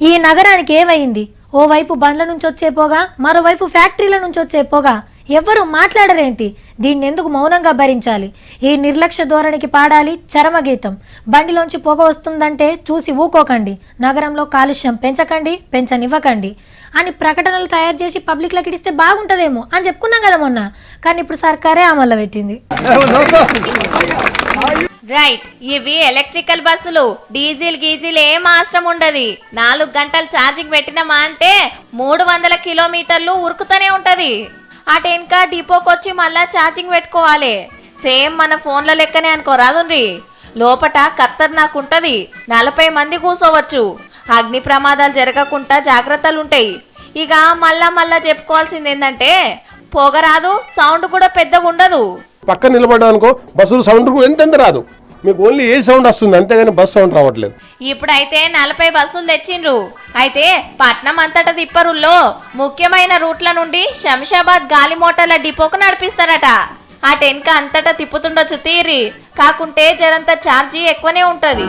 ఈ నగరానికి ఏమైంది? ఓవైపు బండ్ల నుంచి వచ్చే పొగ, మరోవైపు ఫ్యాక్టరీల నుంచి వచ్చే పొగ. ఎవ్వరూ మాట్లాడరేంటి? దీన్ని ఎందుకు మౌనంగా భరించాలి? ఈ నిర్లక్ష్య ధోరణికి పాడాలి చరమగీతం. బండిలోంచి పొగ వస్తుందంటే చూసి ఊకోకండి, నగరంలో కాలుష్యం పెంచకండి, పెంచనివ్వకండి అని ప్రకటనలు తయారు చేసి పబ్లిక్లోకి ఇడిస్తే బాగుంటుందేమో అని చెప్పుకున్నాం కదా మొన్న. కానీ ఇప్పుడు సర్కారే అమల్లో పెట్టింది. రైట్, ఇవి ఎలక్ట్రికల్ బస్సులు. డీజిల్ గీజిల్ ఏం అవసరం ఉండదు. 4 గంటలు ఛార్జింగ్ పెట్టినామా అంటే 300 కిలోమీటర్లు ఉరుకుతూనే ఉంటది. అటెన్కా డిపోకొచ్చి మళ్ళా ఛార్జింగ్ పెట్టుకోవాలి. సేమ్ మన ఫోన్ల లెక్కనే అనుకోరాదుండ్రి. లోపట ఖతర్నాకుంటది. 40 మంది కూర్చోవచ్చు. అగ్ని ప్రమాదాలు జరగకుండా జాగ్రత్తలుంటాయి. ఇక మళ్ళా చెప్పుకోవాల్సింది ఏంటంటే పొగ రాదు, సౌండ్ కూడా పెద్దగా ఉండదు. పక్కన నిలబడ్డానుకో బస్సులు సౌండ్ ఎంత రాదు, మీకు ఓన్లీ ఏ సౌండ్ వస్తుంది అంతేగాని బస్ సౌండ్ రావట్లేదు. ఇప్పుడైతే 40 బస్సులు తెచ్చిండ్రు. అయితే పట్నం అంతటా తిప్పరుల్లో ముఖ్యమైన రూట్ల నుండి శంషాబాద్ గాలి మోటార్ల డిపోకు నడిపిస్తారట. ఆ టెన్క అంతటా తిప్పుతుండొచ్చు తీరి, కాకుంటే జరంత ఛార్జీ ఎక్కువనే ఉంటది.